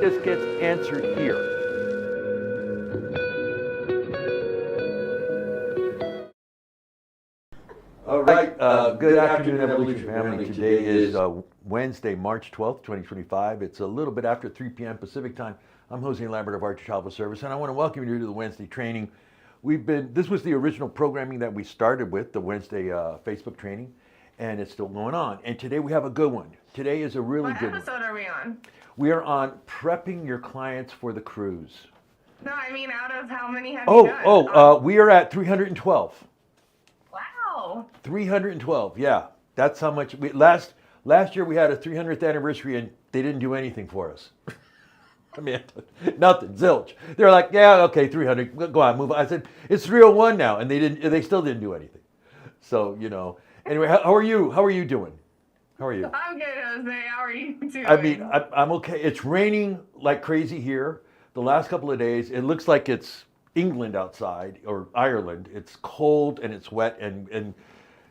this gets answered here. All right. Good afternoon, Evolution family. Today is Wednesday, March 12th, 2025. It's a little bit after 3 p.m. Pacific time. I'm Jose Lambert of Archer Travel Service, and I want to welcome you to the Wednesday training. This was the original programming that we started with, the Wednesday Facebook training, and it's still going on. And today we have a good one. Today is a really good one. What episode are we on? We are on prepping your clients for the cruise. No, I mean, out of how many have you done? We are at 312. Wow. 312, yeah. That's how much last year we had a 300th anniversary and they didn't do anything for us. I mean, nothing, zilch. They're like, yeah, okay, 300, go on, move on. I said, it's 301 now, and they still didn't do anything. So, anyway, how are you? How are you doing? How are you? I'm good, Jose. How are you doing? I mean, I'm okay. It's raining like crazy here. The last couple of days, it looks like it's England outside or Ireland. It's cold and it's wet and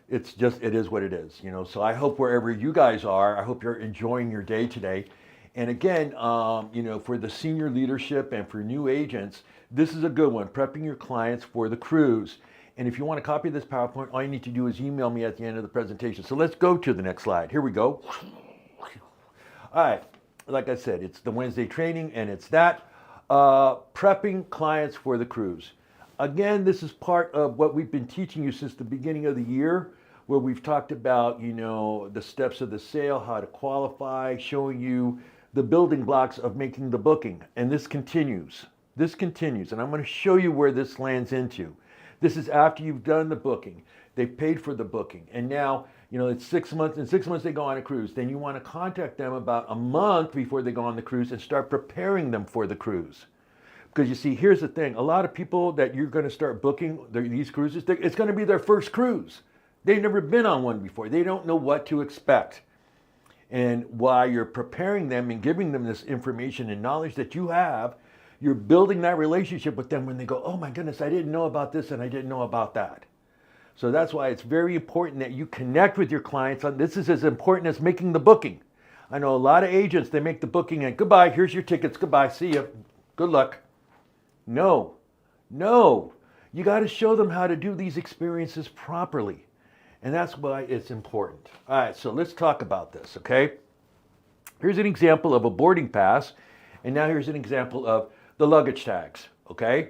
it is what it is, So I hope wherever you guys are, I hope you're enjoying your day today. And again, for the senior leadership and for new agents, this is a good one, prepping your clients for the cruise. And if you want a copy of this PowerPoint, all you need to do is email me at the end of the presentation. So let's go to the next slide. Here we go. All right, like I said, it's the Wednesday training and it's that. Prepping clients for the cruise. Again, this is part of what we've been teaching you since the beginning of the year, where we've talked about, the steps of the sale, how to qualify, showing you the building blocks of making the booking. And this continues. This continues. And I'm going to show you where this lands into. This is after you've done the booking. They've paid for the booking. And now, it's 6 months. In 6 months, they go on a cruise. Then you want to contact them about a month before they go on the cruise and start preparing them for the cruise. Because you see, here's the thing. A lot of people that you're going to start booking these cruises, it's going to be their first cruise. They've never been on one before. They don't know what to expect. And while you're preparing them and giving them this information and knowledge that you have, you're building that relationship with them when they go, oh my goodness, I didn't know about this and I didn't know about that. So that's why it's very important that you connect with your clients. This is as important as making the booking. I know a lot of agents, they make the booking and goodbye, here's your tickets, goodbye, see you, good luck. No. You got to show them how to do these experiences properly. And that's why it's important. All right, so let's talk about this, okay? Here's an example of a boarding pass, and now here's an example of the luggage tags, okay?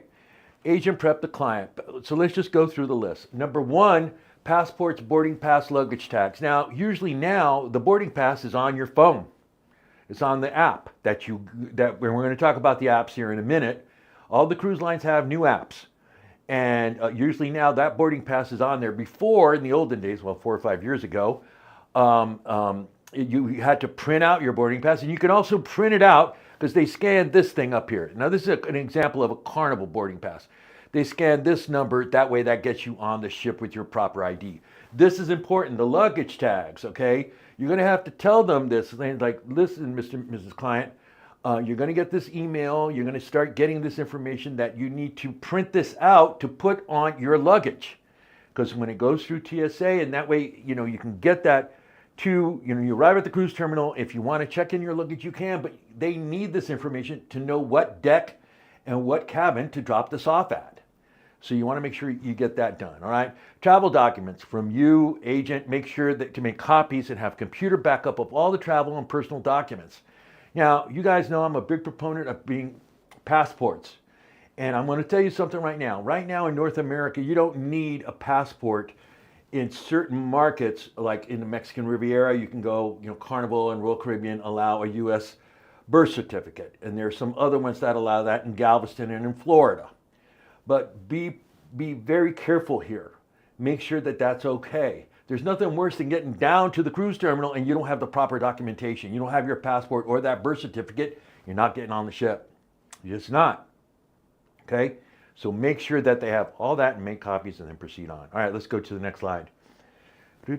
Agent prep the client. So let's just go through the list. Number one, passports, boarding pass, luggage tags. Now, usually now, the boarding pass is on your phone. It's on the app that we're going to talk about the apps here in a minute. All the cruise lines have new apps. And usually now that boarding pass is on there. Before, in the olden days, 4 or 5 years ago, you had to print out your boarding pass. And you can also print it out because they scanned this thing up here. Now, this is an example of a Carnival boarding pass. They scan this number. That way, that gets you on the ship with your proper ID. This is important, the luggage tags, okay? You're going to have to tell them this. Like, listen, Mr. and Mrs. Client, you're going to get this email. You're going to start getting this information that you need to print this out to put on your luggage. Because when it goes through TSA, and that way, you can get that to, you arrive at the cruise terminal. If you want to check in your luggage, you can, but they need this information to know what deck and what cabin to drop this off at. So you want to make sure you get that done, all right? Travel documents from you, agent, make sure that to make copies and have computer backup of all the travel and personal documents. Now, you guys know I'm a big proponent of being passports. And I'm going to tell you something right now. Right now in North America, you don't need a passport. In certain markets, like in the Mexican Riviera, you can go, Carnival and Royal Caribbean allow a U.S. birth certificate. And there are some other ones that allow that in Galveston and in Florida. But be very careful here. Make sure that that's okay. There's nothing worse than getting down to the cruise terminal and you don't have the proper documentation. You don't have your passport or that birth certificate. You're not getting on the ship. You're just not. Okay? So make sure that they have all that and make copies and then proceed on. All right, let's go to the next slide. I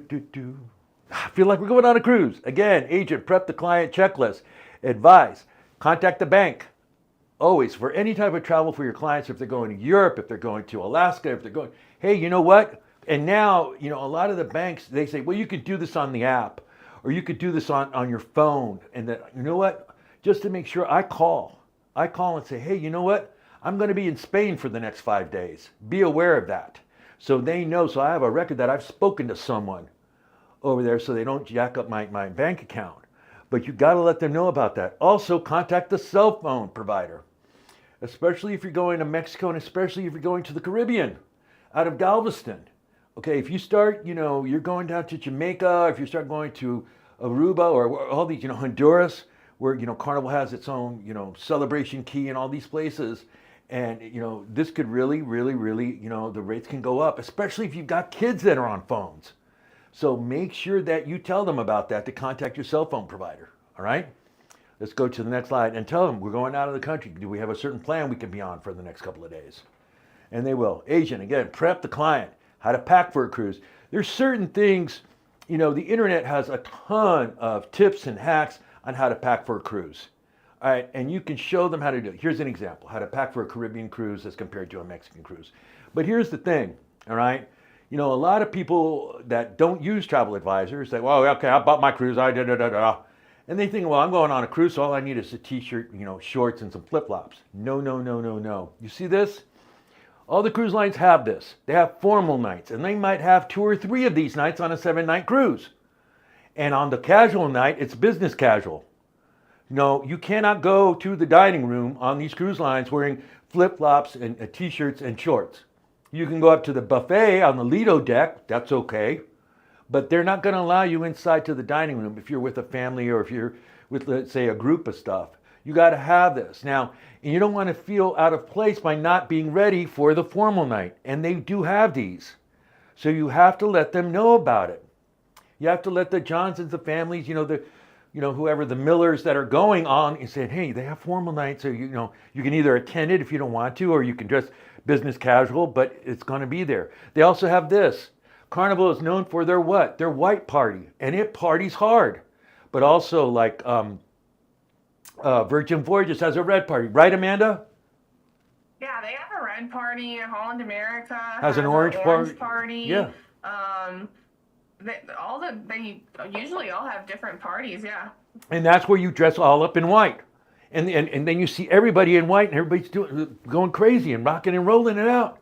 feel like we're going on a cruise. Again, agent, prep the client checklist. Advise, contact the bank. Always, for any type of travel for your clients, if they're going to Europe, if they're going to Alaska, if they're going, hey, you know what? And now, a lot of the banks, they say, well, you could do this on the app, or you could do this on your phone. And then, you know what? just to make sure I call. I call and say, hey, you know what? I'm going to be in Spain for the next 5 days. Be aware of that. So they know, so I have a record that I've spoken to someone over there so they don't jack up my bank account. But you got to let them know about that. Also, contact the cell phone provider, especially if you're going to Mexico and especially if you're going to the Caribbean out of Galveston. Okay, if you start, you're going down to Jamaica, if you start going to Aruba or all these, Honduras, where, Carnival has its own, celebration key and all these places. And, this could really, really, really, the rates can go up, especially if you've got kids that are on phones. So make sure that you tell them about that to contact your cell phone provider. All right? Let's go to the next slide and tell them we're going out of the country. Do we have a certain plan we can be on for the next couple of days? And they will. Agent, again, prep the client, how to pack for a cruise. There's certain things, the internet has a ton of tips and hacks on how to pack for a cruise. All right, and you can show them how to do it. Here's an example, how to pack for a Caribbean cruise as compared to a Mexican cruise. But here's the thing, all right? A lot of people that don't use travel advisors say, well, okay, I bought my cruise, and they think, well, I'm going on a cruise, so all I need is a t-shirt, shorts and some flip-flops. No, no, no, no, no. You see this? All the cruise lines have this. They have formal nights, and they might have 2 or 3 of these nights on a 7-night cruise. And on the casual night, it's business casual. You cannot go to the dining room on these cruise lines wearing flip-flops and t-shirts and shorts. You can go up to the buffet on the Lido deck, that's okay. But they're not going to allow you inside to the dining room if you're with a family or if you're with, let's say, a group of stuff. You got to have this. Now, you don't want to feel out of place by not being ready for the formal night. And they do have these. So you have to let them know about it. You have to let the Johnsons, the families, whoever, the Millers that are going on and saying, hey, they have formal nights. So, you can either attend it if you don't want to, or you can dress business casual, but it's going to be there. They also have this. Carnival is known for their what? Their white party. And it parties hard. But also like Virgin Voyages has a red party. Right, Amanda? Yeah, they have a red party. Holland America has an orange party. Yeah. They usually all have different parties, yeah. And that's where you dress all up in white. And then you see everybody in white and everybody's going crazy and rocking and rolling it out.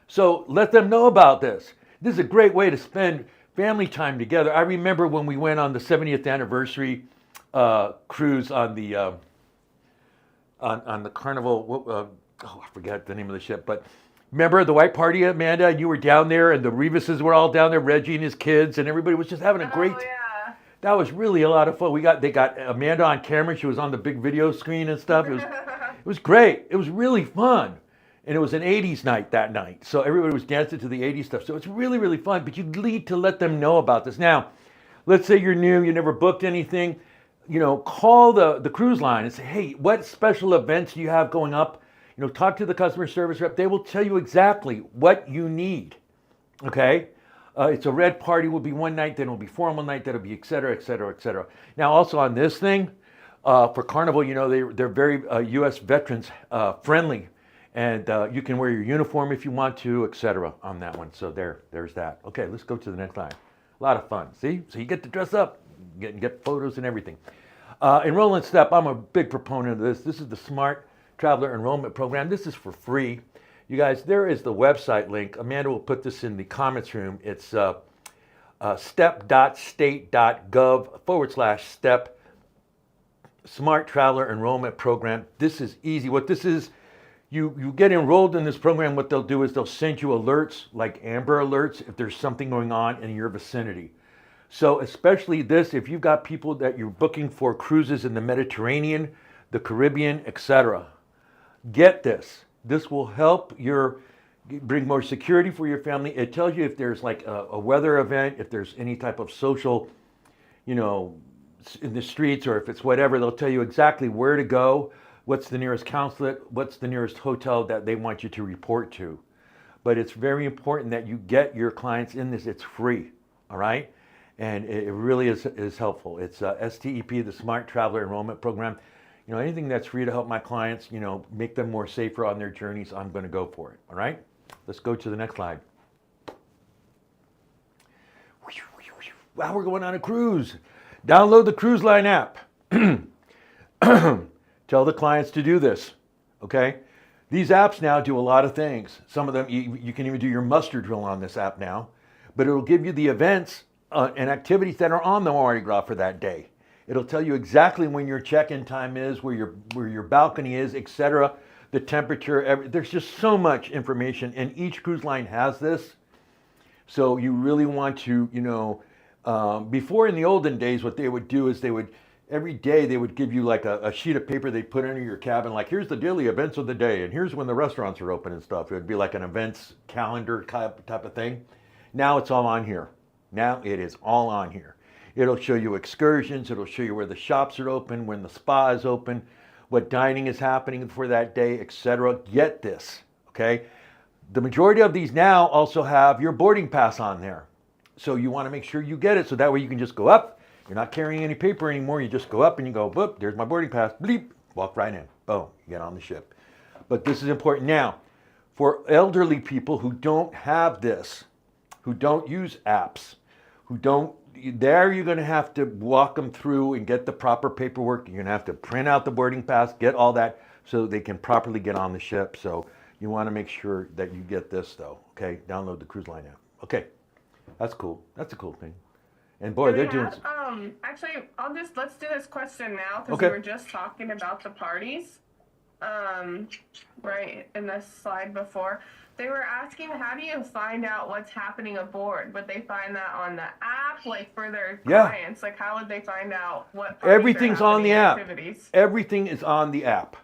So let them know about this. This is a great way to spend family time together. I remember when we went on the 70th anniversary cruise on the Carnival. I forgot the name of the ship, but remember the white party, Amanda? And you were down there, and the Revises were all down there, Reggie and his kids, and everybody was just having a great. Oh, yeah. That was really a lot of fun. They got Amanda on camera. She was on the big video screen and stuff. It was great. It was really fun. And it was an 80s night that night. So everybody was dancing to the 80s stuff. So it's really, really fun. But you need to let them know about this. Now, let's say you're new, you never booked anything. Call the cruise line and say, hey, what special events do you have going up? Talk to the customer service rep. They will tell you exactly what you need. Okay? It's a red party will be one night, then it'll be formal night, that'll be et cetera, et cetera, et cetera. Now, also on this thing, for Carnival, they're very U.S. veterans friendly. And you can wear your uniform if you want to, et cetera, on that one. So there's that. Okay, let's go to the next line. A lot of fun. See? So you get to dress up, get photos and everything. Enroll in STEP. I'm a big proponent of this. This is the Smart Traveler Enrollment Program. This is for free. You guys, there is the website link. Amanda will put this in the comments room. It's step.state.gov/STEP Smart Traveler Enrollment Program. This is easy. What this is, you get enrolled in this program. What they'll do is they'll send you alerts, like Amber Alerts, if there's something going on in your vicinity. So especially this, if you've got people that you're booking for cruises in the Mediterranean, the Caribbean, etc., get this. This will help bring more security for your family. It tells you if there's like a weather event, if there's any type of social, in the streets, or if it's whatever, they'll tell you exactly where to go, what's the nearest consulate, what's the nearest hotel that they want you to report to. But it's very important that you get your clients in this. It's free, all right? And it really is helpful. It's STEP, the Smart Traveler Enrollment Program. Anything that's free to help my clients, make them more safer on their journeys, I'm going to go for it. All right? Let's go to the next slide. Wow, we're going on a cruise. Download the Cruise Line app. Tell the clients to do this, okay? These apps now do a lot of things. Some of them, you can even do your muster drill on this app now, but it'll give you the events and activities that are on the Mardi Gras for that day. It'll tell you exactly when your check-in time is, where your balcony is, etc., the temperature. There's just so much information, and each cruise line has this. So you really want to, before in the olden days, what they would do is every day they would give you like a sheet of paper they'd put under your cabin, like here's the daily events of the day, and here's when the restaurants are open and stuff. It would be like an events calendar type of thing. Now it's all on here. Now it is all on here. It'll show you excursions. It'll show you where the shops are open, when the spa is open, what dining is happening for that day, etc. Get this, okay? The majority of these now also have your boarding pass on there. So you want to make sure you get it so that way you can just go up. You're not carrying any paper anymore. You just go up and you go, boop, there's my boarding pass, bleep, walk right in. Boom, you get on the ship. But this is important now. For elderly people who don't have this, who don't use apps, there you're going to have to walk them through and get the proper paperwork. You're going to have to print out the boarding pass, get all that so they can properly get on the ship. So you want to make sure that you get this though, okay? Download the Cruise Line app. Okay, that's cool. That's a cool thing. And boy, they're doing. Actually, let's do this question now because Okay. we were just talking about the parties. Right in this slide before, they were asking, how do you find out what's happening aboard? Would they find that on the app, like for their clients? Like, how would they find out what? Everything's on the app. Activities? Everything is on the app.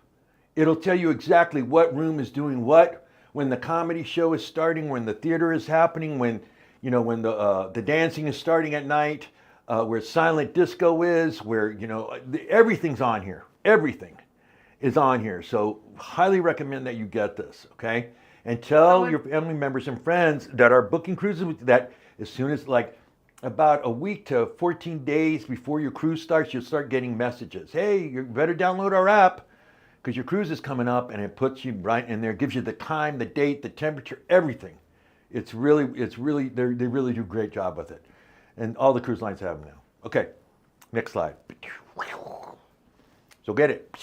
It'll tell you exactly what room is doing what, when the comedy show is starting, when the theater is happening, when the dancing is starting at night, where silent disco is, where everything's on here. Everything is on here. So highly recommend that you get this, okay? And tell your family members and friends that are booking cruises with that as soon as like about a week to 14 days before your cruise starts, you'll start getting messages. Hey, you better download our app because your cruise is coming up, and it puts you right in there, gives you the time, the date, the temperature, everything. They really do a great job with it. And all the cruise lines have them now. Okay, next slide. So get it.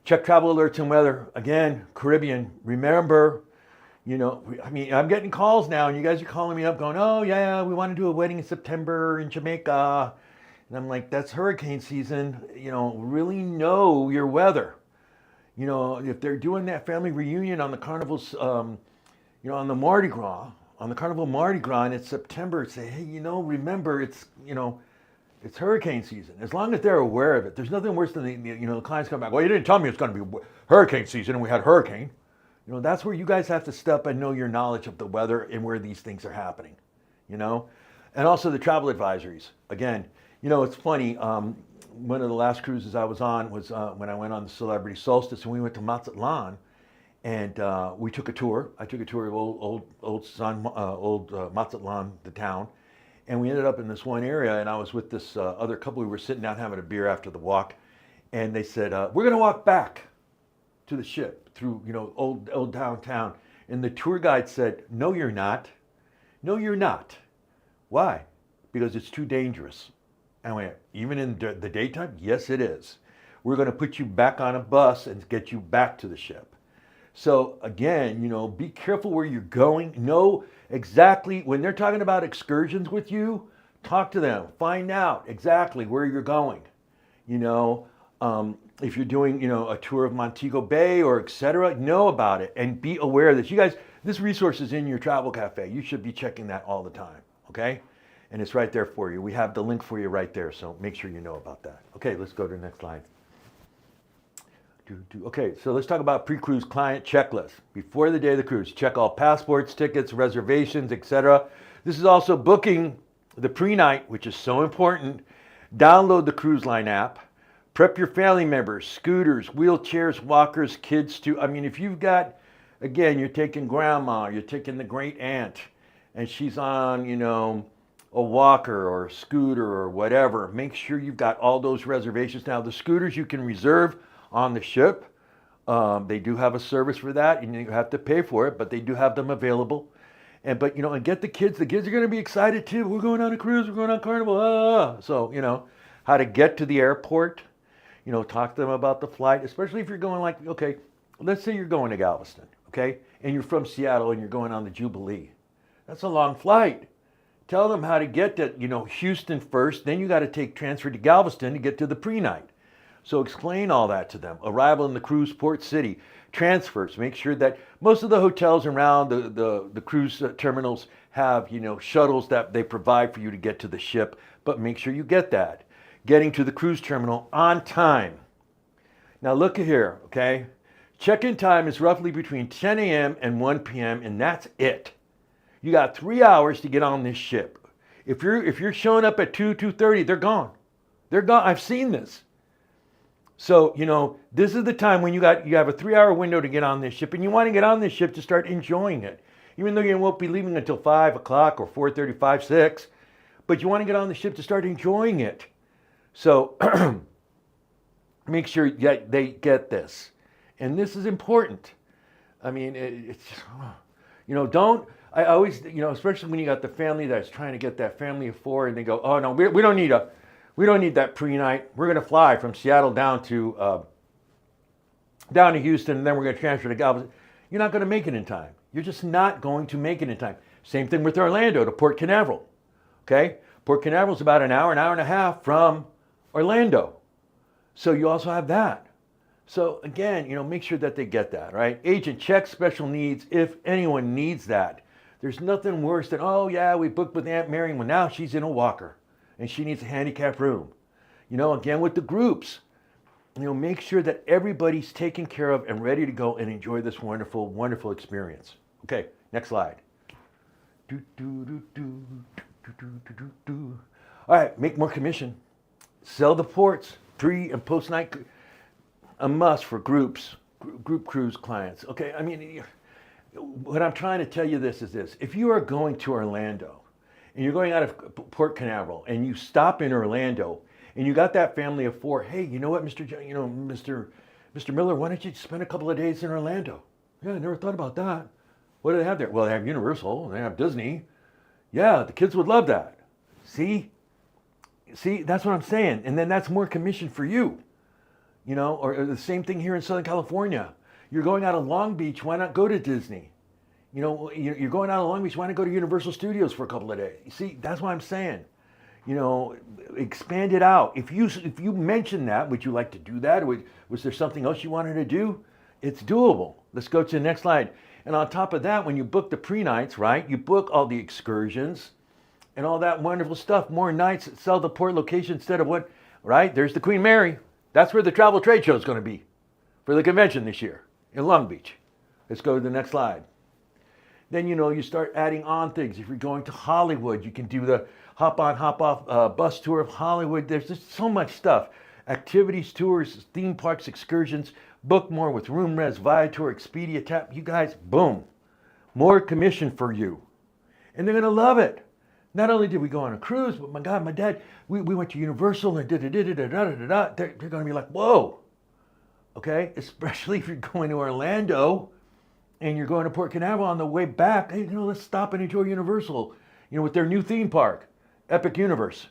Check travel alerts and weather. Again, Caribbean. Remember, I'm getting calls now, and you guys are calling me up going, oh yeah, we want to do a wedding in September in Jamaica. And I'm like, that's hurricane season. Really know your weather. If they're doing that family reunion on the carnivals, on the Mardi Gras, on the Carnival Mardi Gras, and it's September, say, hey, remember it's hurricane season. As long as they're aware of it, there's nothing worse than the clients come back, well, you didn't tell me it's going to be hurricane season, and we had hurricane. That's where you guys have to step and know your knowledge of the weather and where these things are happening, And also the travel advisories. Again, it's funny. One of the last cruises I was on was when I went on the Celebrity Solstice, and we went to Mazatlan, and we took a tour. I took a tour of old Mazatlan, the town, and we ended up in this one area. And I was with this other couple. We were sitting down having a beer after the walk, and they said, "We're going to walk back to the ship through old downtown." And the tour guide said, "No, you're not. No, you're not. Why? Because it's too dangerous." And I went, even in the daytime? Yes, it is. We're going to put you back on a bus and get you back to the ship. So again, be careful where you're going. Know exactly, when they're talking about excursions with you, talk to them. Find out exactly where you're going. If you're doing, a tour of Montego Bay or etc., know about it and be aware of this. You guys, this resource is in your travel cafe. You should be checking that all the time, okay? And it's right there for you. We have the link for you right there, so make sure you know about that. Okay, let's go to the next slide. Okay, so let's talk about pre-cruise client checklist. Before the day of the cruise, check all passports, tickets, reservations, etc. This is also booking the pre-night, which is so important. Download the Cruise Line app. Prep your family members, scooters, wheelchairs, walkers, kids too. If you've got, again, you're taking grandma, you're taking the great aunt, and she's on, a walker or a scooter or whatever, make sure you've got all those reservations. Now, the scooters you can reserve on the ship. They do have a service for that, and you have to pay for it, but they do have them available. And get the kids. The kids are going to be excited too. We're going on a cruise. We're going on Carnival. So how to get to the airport. You know, talk to them about the flight, especially if you're going like, okay, let's say you're going to Galveston, okay, and you're from Seattle and you're going on the Jubilee. That's a long flight. Tell them how to get to, you know, Houston first, then you got to take transfer to Galveston to get to the pre-night. So explain all that to them. Arrival in the cruise port city, transfers. Make sure that most of the hotels around the cruise terminals have, you know, shuttles that they provide for you to get to the ship, but make sure you get that. Getting to the cruise terminal on time. Now look at here, okay? Check-in time is roughly between 10 a.m. and 1 p.m. and that's it. You got 3 hours to get on this ship. If you're showing up at 2:30, they're gone. They're gone. I've seen this. So, you know, this is the time when you have a 3-hour window to get on this ship, and you want to get on this ship to start enjoying it. Even though you won't be leaving until 5 o'clock or 4:35, 6, but you want to get on the ship to start enjoying it. So make sure that they get this. And this is important. I mean, it's, you know, I always, you know, especially when you got the family that's trying to get that family of 4 and they go, oh no, we don't need that pre-night. We're going to fly from Seattle down to Houston, and then we're going to transfer to Galveston. You're not going to make it in time. You're just not going to make it in time. Same thing with Orlando to Port Canaveral. Okay? Port Canaveral is about an hour and a half from Orlando. So you also have that. So again, you know, make sure that they get that, right? Agent, check special needs if anyone needs that. There's nothing worse than, oh yeah, we booked with Aunt Mary, well now she's in a walker and she needs a handicapped room. You know, again with the groups, you know, make sure that everybody's taken care of and ready to go and enjoy this wonderful, wonderful experience. Okay, next slide. All right, make more commission. Sell the ports, pre and post night, a must for group cruise clients. Okay, I mean, what I'm trying to tell you is this. If you are going to Orlando and you're going out of Port Canaveral and you stop in Orlando and you got that family of 4, hey, you know what, Mr. Miller, why don't you spend a couple of days in Orlando? Yeah, I never thought about that. What do they have there? Well, they have Universal, they have Disney. Yeah, the kids would love that. See, that's what I'm saying. And then that's more commission for you. You know, or the same thing here in Southern California. You're going out of Long Beach, why not go to Disney? You know, you're going out of Long Beach, why not go to Universal Studios for a couple of days? You see, that's what I'm saying. You know, expand it out. If you mention that, would you like to do that? Was there something else you wanted to do? It's doable. Let's go to the next slide. And on top of that, when you book the pre-nights, right, you book all the excursions and all that wonderful stuff, more nights at Sell the Port location instead of what, right? There's the Queen Mary. That's where the travel trade show is going to be for the convention this year in Long Beach. Let's go to the next slide. Then, you know, you start adding on things. If you're going to Hollywood, you can do the hop on, hop off bus tour of Hollywood. There's just so much stuff. Activities, tours, theme parks, excursions. Book more with RoomRes, Viator, Expedia, Tap. You guys, boom. More commission for you. And they're going to love it. Not only did we go on a cruise, but my God, my dad, we went to Universal and da-da-da-da-da-da-da-da. They're going to be like, whoa. Okay? Especially if you're going to Orlando and you're going to Port Canaveral on the way back. Hey, you know, let's stop and enjoy Universal, you know, with their new theme park, Epic Universe.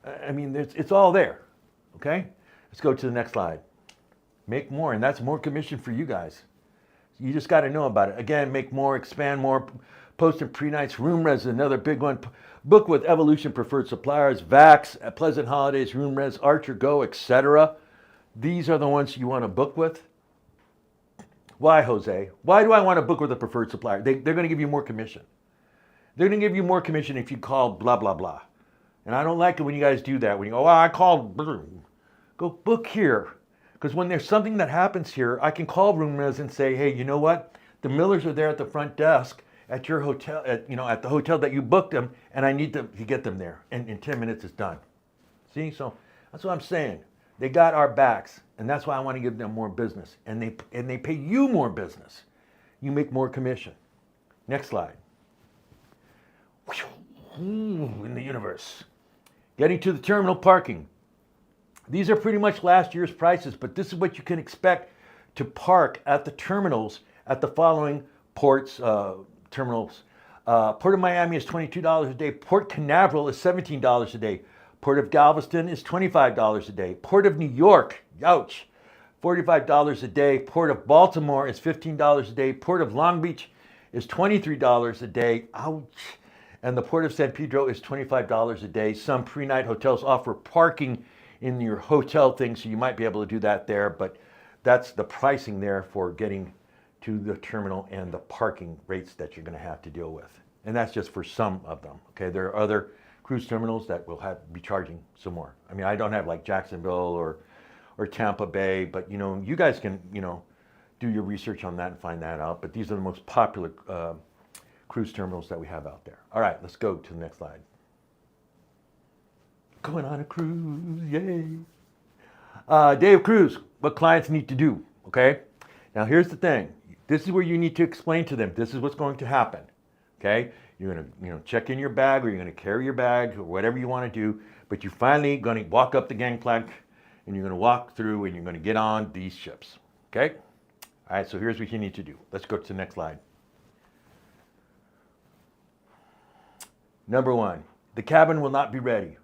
I mean, it's all there. Okay? Let's go to the next slide. Make more, and that's more commission for you guys. You just got to know about it. Again, make more, expand more, post and pre-nights. RoomRes is another big one. Book with Evolution Preferred Suppliers, Vax, Pleasant Holidays, RoomRes, Archer Go, etc. These are the ones you want to book with. Why, Jose? Why do I want to book with a preferred supplier? They're going to give you more commission. They're going to give you more commission if you call blah, blah, blah. And I don't like it when you guys do that. When you go, oh, I called. Go book here. Because when there's something that happens here, I can call RoomRes and say, hey, you know what? The Millers are there at the front desk at your hotel, at the hotel that you booked them, and I need to get them there. And in 10 minutes, it's done. See? So that's what I'm saying. They got our backs, and that's why I want to give them more business. And they pay you more business. You make more commission. Next slide. In the universe. Getting to the terminal parking. These are pretty much last year's prices, but this is what you can expect to park at the terminals at the following ports, terminals. Port of Miami is $22 a day. Port Canaveral is $17 a day. Port of Galveston is $25 a day. Port of New York, ouch, $45 a day. Port of Baltimore is $15 a day. Port of Long Beach is $23 a day. Ouch. And the Port of San Pedro is $25 a day. Some pre-night hotels offer parking in your hotel thing, so you might be able to do that there, but that's the pricing there for getting to the terminal and the parking rates that you're going to have to deal with. And that's just for some of them. Okay, there are other cruise terminals that will be charging some more. I mean, I don't have like Jacksonville or Tampa Bay, but you guys can do your research on that and find that out. But these are the most popular cruise terminals that we have out there. All right, let's go to the next slide. Going on a cruise, yay! Day of cruise, what clients need to do. Okay, now here's the thing. This is where you need to explain to them. This is what's going to happen. Okay, you're gonna check in your bag, or you're gonna carry your bag, or whatever you want to do. But you're finally gonna walk up the gangplank, and you're gonna walk through, and you're gonna get on these ships. Okay. All right. So here's what you need to do. Let's go to the next slide. Number one, the cabin will not be ready.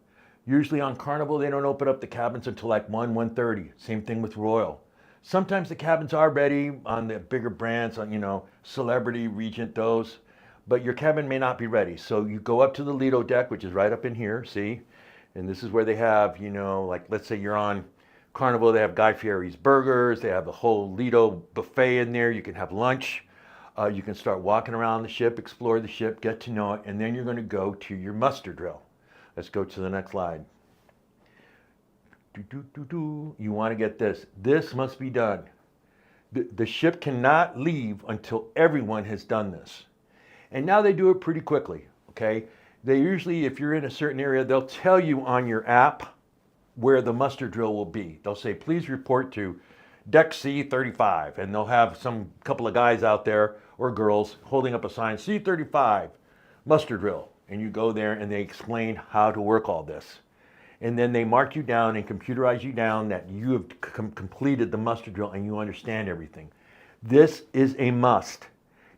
Usually on Carnival, they don't open up the cabins until like 1:30. Same thing with Royal. Sometimes the cabins are ready on the bigger brands, on Celebrity, Regent, those, but your cabin may not be ready. So you go up to the Lido deck, which is right up in here, see? And this is where they have, like let's say you're on Carnival, they have Guy Fieri's burgers, they have the whole Lido buffet in there. You can have lunch. You can start walking around the ship, explore the ship, get to know it, and then you're going to go to your muster drill. Let's go to the next slide. You want to get this. This must be done. The ship cannot leave until everyone has done this. And now they do it pretty quickly, okay? They usually, if you're in a certain area, they'll tell you on your app where the muster drill will be. They'll say, please report to Deck C35, and they'll have some couple of guys out there or girls holding up a sign, C35, muster drill. And you go there and they explain how to work all this. And then they mark you down and computerize you down that you have completed the muster drill and you understand everything. This is a must.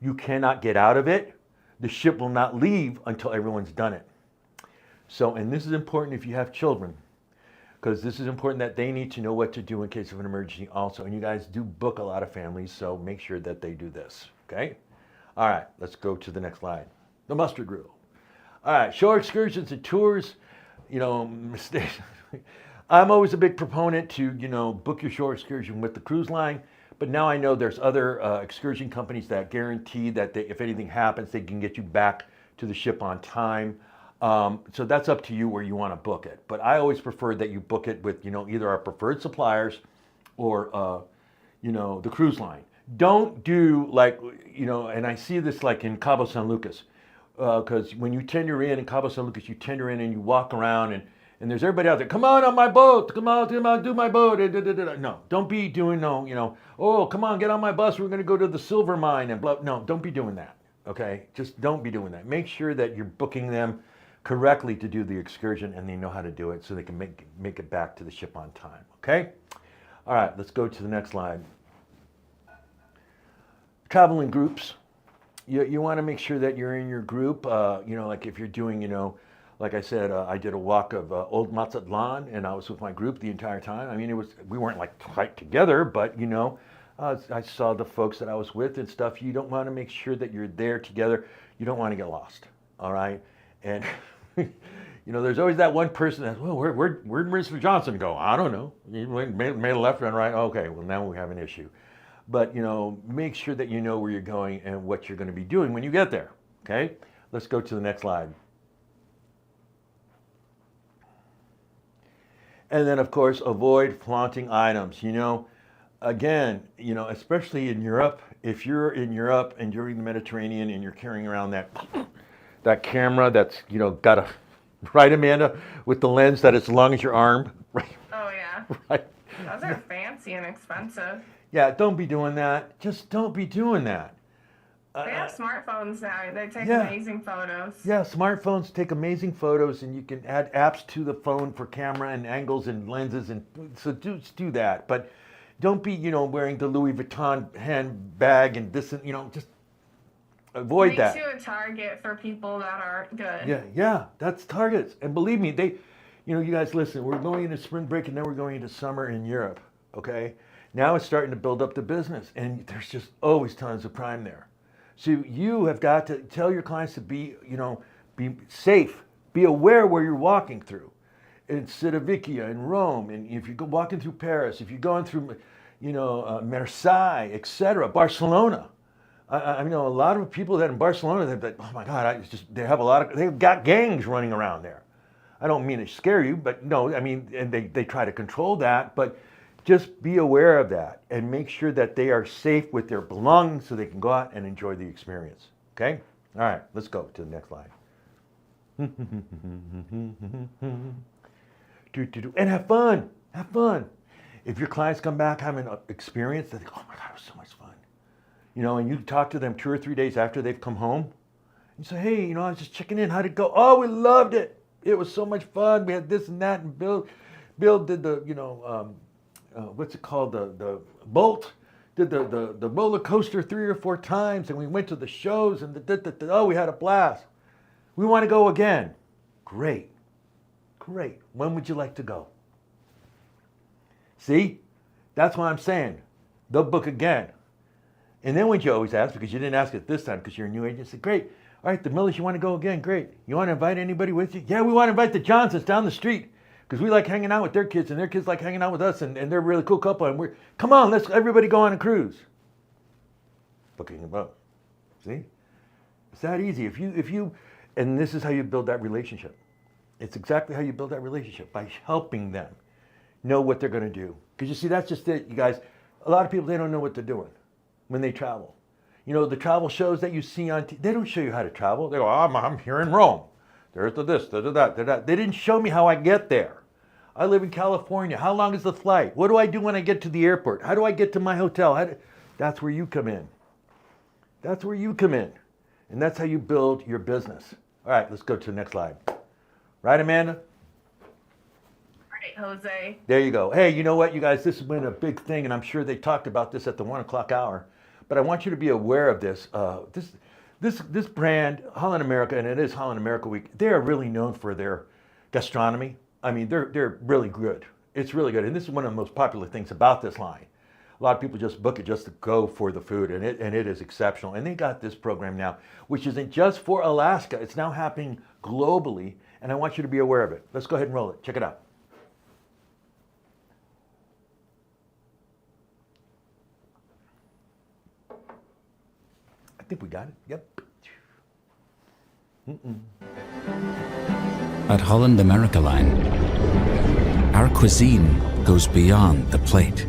You cannot get out of it. The ship will not leave until everyone's done it. So, and this is important if you have children, because this is important that they need to know what to do in case of an emergency also. And you guys do book a lot of families, so make sure that they do this, okay? All right, let's go to the next slide. The muster drill. All right, shore excursions and tours, mistakes. I'm always a big proponent to, book your shore excursion with the cruise line. But now I know there's other excursion companies that guarantee that if anything happens, they can get you back to the ship on time. So that's up to you where you want to book it. But I always prefer that you book it with, either our preferred suppliers or, the cruise line. Don't do like, and I see this like in Cabo San Lucas. Because when you tender in Cabo San Lucas, you tender in and you walk around and there's everybody out there, come on my boat, come on, do my boat. No, don't be doing oh, come on, get on my bus, we're going to go to the silver mine and blah. No, don't be doing that, okay? Just don't be doing that. Make sure that you're booking them correctly to do the excursion and they know how to do it so they can make it back to the ship on time, okay? All right, let's go to the next slide. Travel in groups. You want to make sure that you're in your group. Like if you're doing, like I said, I did a walk of Old Mazatlan, and I was with my group the entire time. I mean, we weren't like tight together, but I saw the folks that I was with and stuff. You don't want to make sure that you're there together. You don't want to get lost. All right, and there's always that one person that's, well, where'd Mr. Johnson go? I don't know. He made a left and right. Okay, well now we have an issue. But, make sure that you know where you're going and what you're going to be doing when you get there, okay? Let's go to the next slide. And then, of course, avoid flaunting items. Again, especially in Europe, if you're in Europe and you're in the Mediterranean and you're carrying around that camera that's, got a, right, Amanda, with the lens that is as long as your arm, right? Oh, yeah. Right. Those are fancy and expensive. Yeah, don't be doing that. Just don't be doing that. They have smartphones now. They take amazing photos. Yeah, smartphones take amazing photos, and you can add apps to the phone for camera and angles and lenses, and so do that. But don't be, wearing the Louis Vuitton handbag and this, and just avoid that. Make you a target for people that aren't good. Yeah, that's targets, and believe me, You guys listen, we're going into spring break and then we're going into summer in Europe, okay? Now it's starting to build up the business and there's just always tons of crime there. So you have got to tell your clients to be, be safe, be aware where you're walking through. In Civitavecchia, in Rome, and if you're walking through Paris, if you're going through, Marseille, etc., Barcelona. I know a lot of people that in Barcelona, they're like, oh my God, they've got gangs running around there. I don't mean to scare you, but no, I mean, and they try to control that, but just be aware of that and make sure that they are safe with their belongings so they can go out and enjoy the experience. Okay? All right, let's go to the next slide. And have fun. Have fun. If your clients come back having an experience, they think, oh my God, it was so much fun. And you talk to them 2 or 3 days after they've come home. You say, hey, I was just checking in. How'd it go? Oh, we loved it. It was so much fun. We had this and that. And Bill did the, what's it called? The Bolt. Did the roller coaster 3 or 4 times. And we went to the shows and we had a blast. We want to go again. Great. Great. When would you like to go? See? That's what I'm saying. They'll book again. And then when you always ask, because you didn't ask it this time because you're a new agent, say, great. All right, the Millers, you want to go again? Great. You want to invite anybody with you? Yeah, we want to invite the Johnsons down the street because we like hanging out with their kids and their kids like hanging out with us and they're a really cool couple. And come on, let's everybody go on a cruise. Booking a boat. See? It's that easy. And this is how you build that relationship. It's exactly how you build that relationship, by helping them know what they're going to do. Because you see, that's just it, you guys. A lot of people, they don't know what they're doing when they travel. The travel shows that you see on TV, they don't show you how to travel. They go, I'm here in Rome. There's the this, the that. They didn't show me how I get there. I live in California. How long is the flight? What do I do when I get to the airport? How do I get to my hotel? That's where you come in. That's where you come in. And that's how you build your business. All right, let's go to the next slide. Right, Amanda? Right, Jose. There you go. Hey, you know what, you guys? This has been a big thing, and I'm sure they talked about this at the 1 o'clock hour. But I want you to be aware of this. This brand, Holland America, and it is Holland America Week, they are really known for their gastronomy. I mean, they're really good. It's really good. And this is one of the most popular things about this line. A lot of people just book it just to go for the food, and it is exceptional. And they got this program now, which isn't just for Alaska. It's now happening globally, and I want you to be aware of it. Let's go ahead and roll it. Check it out. I think we got it. Yep. At Holland America Line, our cuisine goes beyond the plate.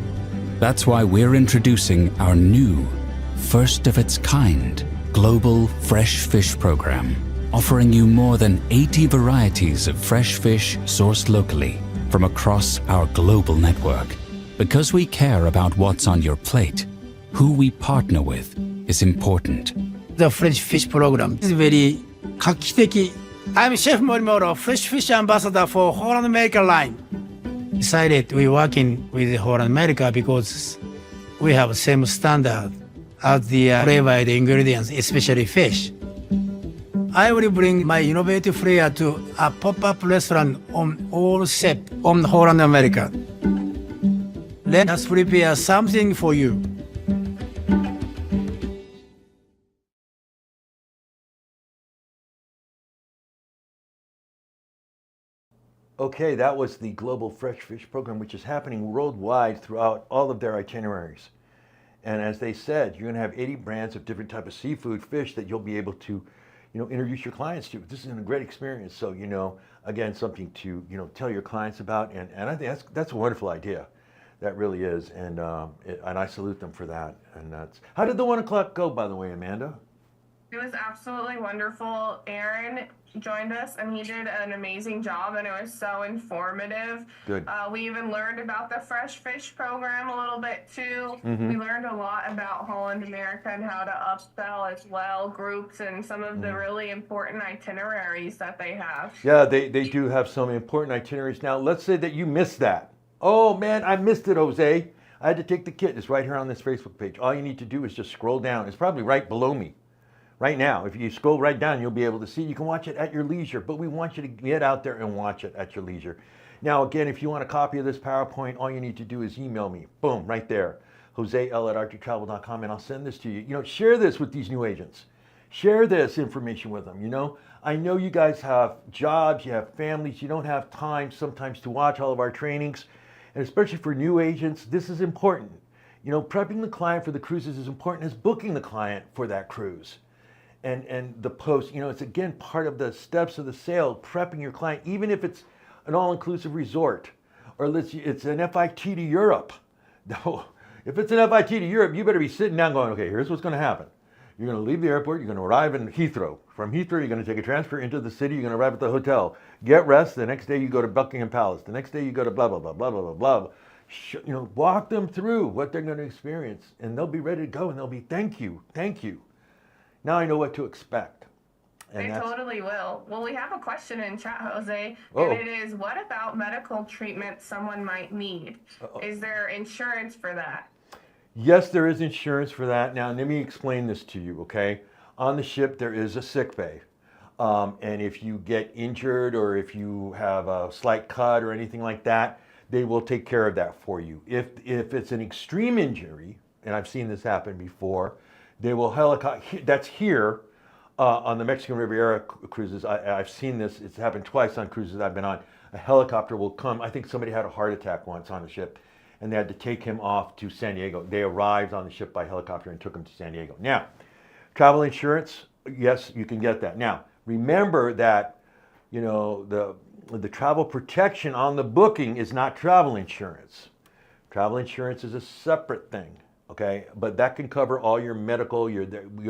That's why we're introducing our new, first of its kind, global fresh fish program, offering you more than 80 varieties of fresh fish sourced locally from across our global network. Because we care about what's on your plate, who we partner with is important. The Fresh Fish Program is very 画期的. I'm Chef Morimoto, Fresh Fish Ambassador for Holland America Line. Decided we're working with Holland America because we have the same standard as the flavored ingredients, especially fish. I will bring my innovative flair to a pop-up restaurant on all set on Holland America. Let us prepare something for you. Okay, that was the Global Fresh Fish Program, which is happening worldwide throughout all of their itineraries. And as they said, you're going to have 80 brands of different type of seafood, fish that you'll be able to, introduce your clients to. This is a great experience. So, again, something to, tell your clients about. And I think that's a wonderful idea. That really is. And I salute them for that. And how did the 1 o'clock go, by the way, Amanda? It was absolutely wonderful. Aaron joined us and he did an amazing job and it was so informative. Good. We even learned about the Fresh Fish Program a little bit too. Mm-hmm. We learned a lot about Holland America and how to upsell as well, groups and some of the really important itineraries that they have. Yeah, they do have some important itineraries. Now, let's say that you missed that. Oh man, I missed it, Jose. I had to take the kit. It's right here on this Facebook page. All you need to do is just scroll down. It's probably right below me. right now. If you scroll right down, you'll be able to see. You can watch it at your leisure, but we want you to get out there and watch it at your leisure. Now, again, if you want a copy of this PowerPoint, all you need to do is email me. Boom, right there. JoseL@arctictravel.com, and I'll send this to you. You know, share this with these new agents. Share this information with them. You know, I know you guys have jobs, you have families, you don't have time sometimes to watch all of our trainings, and especially for new agents, this is important. You know, prepping the client for the cruises is important as booking the client for that cruise. And the post, you know, it's again part of the steps of the sale, prepping your client, even if it's an all-inclusive resort, or it's an FIT to Europe. No, if it's an FIT to Europe, you better be sitting down going, okay, here's what's going to happen. You're going to leave the airport, you're going to arrive in Heathrow. From Heathrow, you're going to take a transfer into the city, you're going to arrive at the hotel, get rest, the next day you go to Buckingham Palace, the next day you go to blah, blah, blah, blah, blah, blah, blah. You know, walk them through what they're going to experience, and they'll be ready to go, and they'll be, thank you, thank you. Now I know what to expect. They totally will. Well, we have a question in chat, Jose, Uh-oh. and it is, what about medical treatment someone might need? Uh-oh. Is there insurance for that? Yes, there is insurance for that. Now, let me explain this to you, okay? On the ship, there is a sick bay. And if you get injured or if you have a slight cut or anything like that, they will take care of that for you. If it's an extreme injury, and I've seen this happen before, they will helicopter, that's here on the Mexican Riviera cruises. I've seen this, it's happened twice on cruises I've been on. A helicopter will come, I think somebody had a heart attack once on the ship, and they had to take him off to San Diego. They arrived on the ship by helicopter and took him to San Diego. Now, travel insurance, yes, you can get that. Now, remember that, you know, the travel protection on the booking is not travel insurance. Travel insurance is a separate thing, okay? But that can cover all your medical, your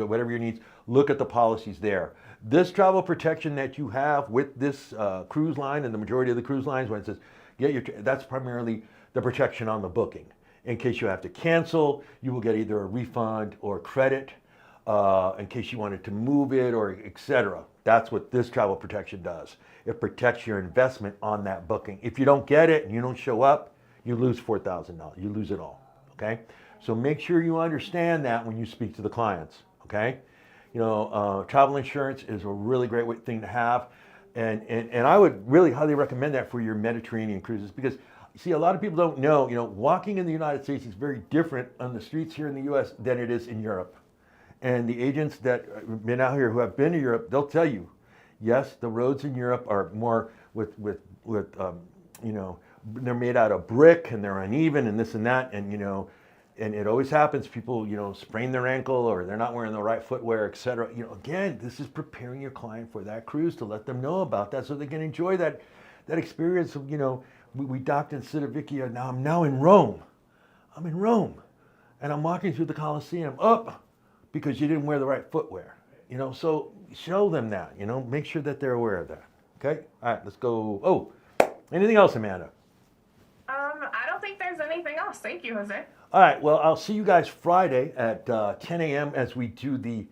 whatever your needs. Look at the policies there. This travel protection that you have with this cruise line, and the majority of the cruise lines, when it says, that's primarily the protection on the booking. In case you have to cancel, you will get either a refund or credit in case you wanted to move it or etc. That's what this travel protection does. It protects your investment on that booking. If you don't get it and you don't show up, you lose $4,000. You lose it all, okay? So make sure you understand that when you speak to the clients, okay? You know, travel insurance is a really great thing to have. And I would really highly recommend that for your Mediterranean cruises, because see, a lot of people don't know, you know, walking in the United States is very different on the streets here in the U.S. than it is in Europe. And the agents that have been out here who have been to Europe, they'll tell you, yes, the roads in Europe are more with you know, they're made out of brick and they're uneven and this and that, and you know, and it always happens, people, you know, sprain their ankle or they're not wearing the right footwear, etc. You know, again, this is preparing your client for that cruise, to let them know about that so they can enjoy that experience of, you know, we docked in Civitavecchia, now I'm now in Rome. I'm in Rome, and I'm walking through the Colosseum up because you didn't wear the right footwear. You know, so show them that, you know, make sure that they're aware of that. Okay? All right, let's go. Oh, anything else, Amanda? I don't think there's anything else. Thank you, Jose. All right, well, I'll see you guys Friday at 10 a.m. as we do the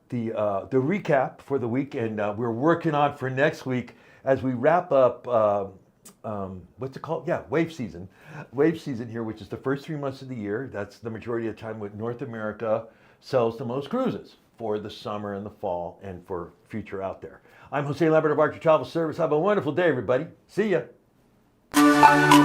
recap for the week, and we're working on for next week as we wrap up, what's it called? Yeah, wave season. Wave season here, which is the first 3 months of the year. That's the majority of the time when North America sells the most cruises for the summer and the fall and for future out there. I'm Jose Lambert of Arctic Travel Service. Have a wonderful day, everybody. See ya. Thank you.